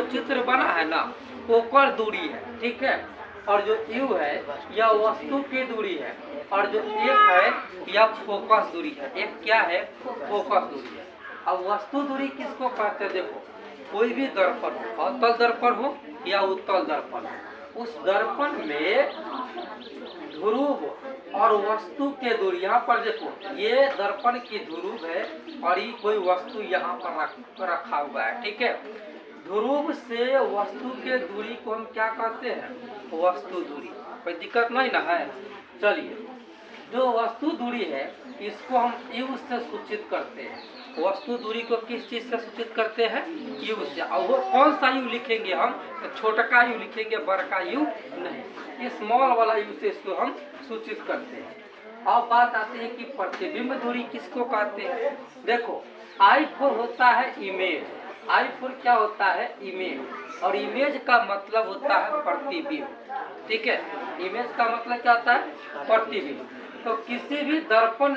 जो चित्र बना है ना फोकल दूरी है, ठीक है। और जो यू है यह वस्तु की दूरी है, और जो एफ है यह फोकस दूरी है। एफ क्या है? फोकस दूरी है। अब वस्तु दूरी किसको कहते हैं? देखो, कोई भी दर्पण हो, अवतल दर्पण हो या उत्तल दर्पण हो, उस दर्पण में ध्रुव और वस्तु के दूरी, यहाँ पर देखो ये दर्पण की ध्रुव है और ये कोई वस्तु यहाँ पर रखा हुआ है, ठीक है। ध्रुव से वस्तु के दूरी को हम क्या कहते हैं? वस्तु दूरी। कोई दिक्कत नहीं ना है? चलिए, जो वस्तु दूरी है इसको हम यू से सूचित करते हैं। वस्तु दूरी को किस चीज से सूचित करते हैं? यू से। और वो कौन सा यू लिखेंगे हम? छोटा यू लिखेंगे, बड़ा यू नहीं। स्मॉल वाला यू से इसको हम सूचित करते हैं। अब बात आती है कि प्रतिबिंब दूरी किसको कहते हैं। देखो, I4 होता है इमेज। I4 क्या होता है? इमेज। और इमेज का मतलब होता है प्रतिबिंब, ठीक है। इमेज का मतलब क्या होता है? प्रतिबिंब। तो किसी भी दर्पण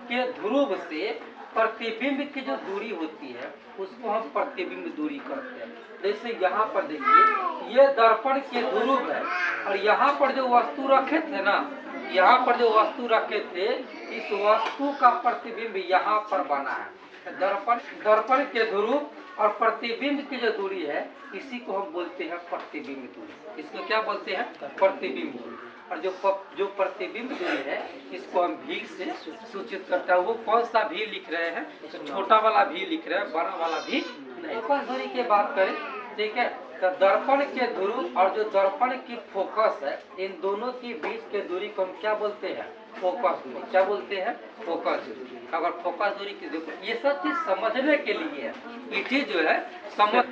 के ध्रुव से प्रतिबिंब की जो दूरी होती है उसको हम प्रतिबिंब दूरी कहते हैं। जैसे यहाँ पर देखिए, ये दर्पण के ध्रुव है और यहाँ पर जो वस्तु रखे थे ना, यहाँ पर जो वस्तु रखे थे, इस वस्तु का प्रतिबिंब यहाँ पर बना है। दर्पण के ध्रुव और प्रतिबिंब की जो दूरी है इसी को हम बोलते हैं प्रतिबिंब दूरी। इसको क्या बोलते हैं? प्रतिबिंब दूरी। और जो प्रतिबिंब दूरी है इसको हम भी से सूचित करते हैं। वो कौन सा भी लिख रहे हैं? तो छोटा वाला भी लिख रहे हैं, बड़ा वाला भी नहीं। फोकस दूरी की बात करें, ठीक है, तो दर्पण के ध्रुव और जो दर्पण की फोकस है, इन दोनों के बीच के दूरी को हम क्या बोलते हैं? फोकस दूरी। क्या बोलते हैं? फोकस दूरी। अगर फोकस दूरी की देखो, ये सब चीज समझने के लिए है। ये चीज जो है समझ,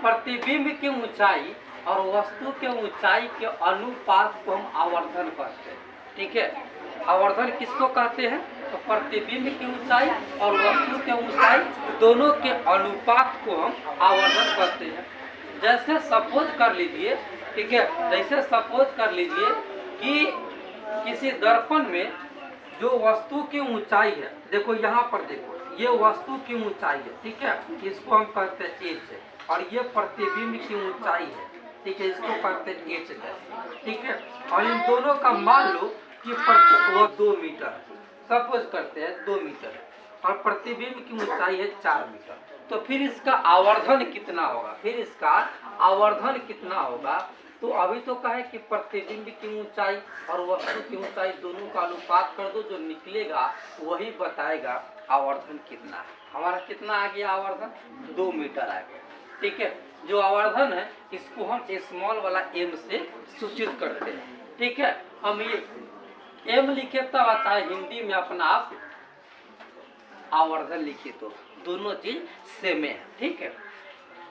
प्रतिबिंब की ऊंचाई और वस्तु के ऊंचाई के अनुपात को हम आवर्धन कहते हैं, ठीक है। आवर्धन किसको कहते हैं? तो प्रतिबिंब की ऊंचाई और वस्तु के ऊंचाई दोनों के अनुपात को हम आवर्धन कहते हैं। जैसे सपोज कर लीजिए, ठीक है, जैसे सपोज कर लीजिए कि किसी दर्पण में जो वस्तु की ऊंचाई है, देखो यहाँ पर देखो, ये वस्तु की ऊंचाई है, ठीक है, इसको हम कहते हैं एच है। और ये प्रतिबिंब की ऊंचाई है, ठीक है, इसको कहते हैं एच है, ठीक है। और इन दोनों का मान लो कि वो 2 मीटर है, सपोज करते हैं 2 मीटर है, और प्रतिबिंब की ऊंचाई है 4 मीटर। तो फिर इसका आवर्धन कितना होगा? फिर इसका आवर्धन कितना होगा? तो अभी तो कहे कि प्रतिबिंब की ऊंचाई और वस्तु की ऊंचाई दोनों का अनुपात कर दो, जो निकलेगा वही बताएगा आवर्धन कितना है। हमारा कितना आ गया आवर्धन? 2 मीटर आ गया, ठीक है। जो आवर्धन है इसको हम स्मॉल वाला m से सूचित करते हैं, ठीक है। हम ये m लिखे तब आता है हिंदी में अपना आप आवर्धन लिखे, तो दोनों चीज सेम है, ठीक है।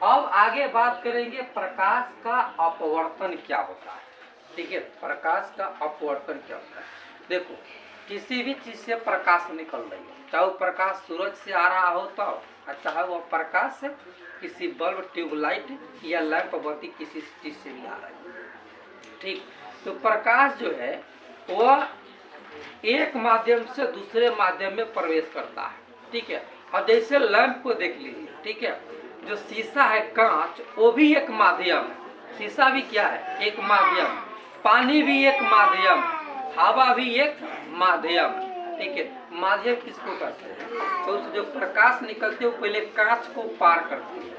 अब आगे बात करेंगे प्रकाश का अपवर्तन क्या होता है, ठीक है। प्रकाश का अपवर्तन क्या होता है? देखो, किसी भी चीज से प्रकाश निकल रही है, चाहे वो प्रकाश सूरज से आ रहा हो तो, चाहे वो प्रकाश से किसी बल्ब, ट्यूबलाइट या लैंप बत्ती किसी चीज से भी आ रहा है, ठीक। तो प्रकाश जो है वह एक माध्यम से दूसरे माध्यम में प्रवेश करता है, ठीक है। और जैसे लैंप को देख लीजिए, ठीक है, जो शीशा है कांच, वो भी एक माध्यम है। शीशा भी क्या है? एक माध्यम। पानी भी एक माध्यम, हवा भी एक माध्यम, ठीक है। माध्यम किसको कहते हैं? तो उस जो प्रकाश निकलते है वो पहले कांच को पार करती है,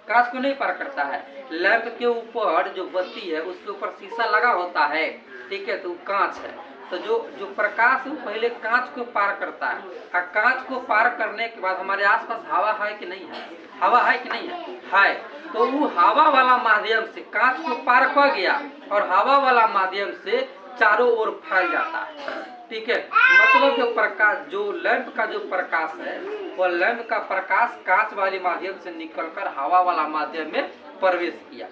कांच को नहीं पार करता है। लैंप के ऊपर जो बत्ती है उसके ऊपर शीशा लगा होता है, ठीक है, तो कांच है। तो जो प्रकाश है पहले कांच को पार करता है, और कांच को पार करने के बाद हमारे आसपास हवा है कि नहीं है? हवा है कि नहीं है? है। तो वो हवा वाला माध्यम से कांच को पार कर गया और हवा वाला माध्यम से चारों ओर फैल जाता है, ठीक है। मतलब जो प्रकाश, जो लैंप का जो प्रकाश है, वह लैंप का प्रकाश कांच वाले माध्यम से निकलकर हवा वाला माध्यम में प्रवेश किया।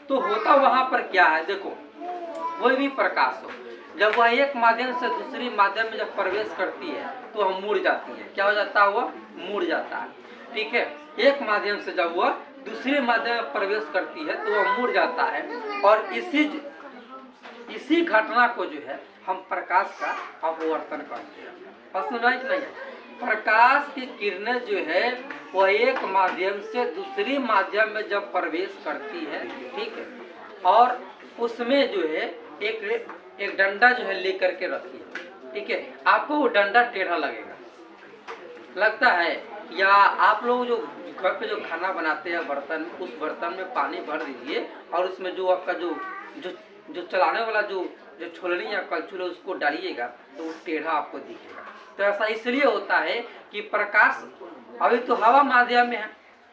तो होता वहां पर क्या है? देखो, कोई भी प्रकाश हो, जब वह एक माध्यम से दूसरी माध्यम में जब प्रवेश करती है तो वह मुड़ जाती है। क्या हो जाता है? वह मुड़ जाता है, ठीक है। एक माध्यम से जब वह दूसरे माध्यम में प्रवेश करती है तो वह मुड़ जाता है, और इसी घटना को जो है हम प्रकाश का अपवर्तन कहते हैं। और सुना ही नहीं है, प्रकाश की किरणें जो है वह एक माध्यम से दूसरी माध्यम में जब प्रवेश करती है, ठीक है, और उसमें जो है एक डंडा जो है लेकर के रखी है, ठीक है, आपको वो डंडा टेढ़ा लगता है, या आप लोग जो घर पे जो खाना बनाते हैं बर्तन, उस बर्तन में पानी भर दीजिए और उसमें जो आपका जो चलाने वाला जो छोलनी या कलछुल है उसको डालिएगा तो वो टेढ़ा आपको दिखेगा। तो ऐसा इसलिए होता है कि प्रकाश अभी तो हवा माध्यम में है,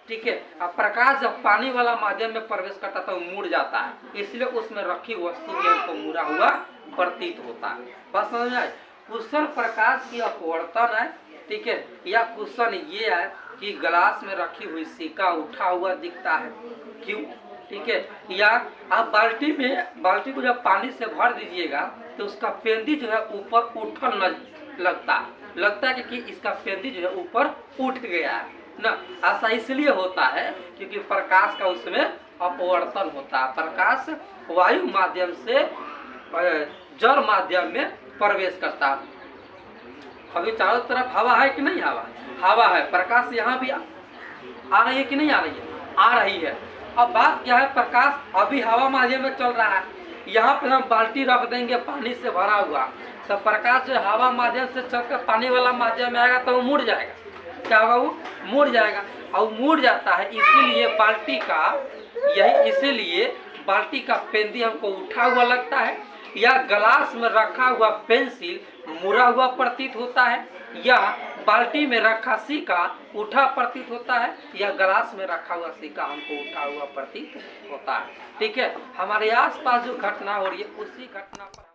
ठीक है, अब प्रकाश जब पानी वाला माध्यम में प्रवेश करता है तो मुड़ जाता है, इसलिए उसमें रखी वस्तु भी हमको मुड़ा हुआ प्रतीत होता है। बस समझ में आए? कुशन प्रकाश की अपवर्तन है, ठीक है, या कुशन ये है कि गिलास में रखी हुई सिक्का उठा हुआ दिखता है, क्यों, ठीक है, या आप बाल्टी को जब पानी से भर दीजिएगा तो उसका पेंदी जो है ऊपर उठन लगता है कि इसका पेंदी जो है ऊपर उठ गया है ना। ऐसा इसलिए होता है क्योंकि प्रकाश का उसमें अपवर्तन होता है। प्रकाश वायु माध्यम से जल माध्यम में प्रवेश करता है। अभी चारों तरफ हवा है कि नहीं? हवा है। प्रकाश यहाँ भी आ रही है कि नहीं आ रही है? आ रही है। अब बात क्या है, प्रकाश अभी हवा माध्यम में चल रहा है, यहाँ पे हम बाल्टी रख देंगे पानी से भरा हुआ, तो प्रकाश जो हवा माध्यम से चलकर पानी वाला माध्यम में आएगा तो वो मुड़ जाएगा। क्या होगा? वो मुड़ जाएगा। और मुड़ जाता है इसीलिए बाल्टी का पेंदी हमको उठा हुआ लगता है, या गिलास में रखा हुआ पेंसिल मुड़ा हुआ प्रतीत होता है, या बाल्टी में रखा सिक्का उठा प्रतीत होता है, या गिलास में रखा हुआ सिक्का हमको उठा हुआ प्रतीत होता है। ठीक है, हमारे आसपास जो घटना हो रही है उसी घटना पर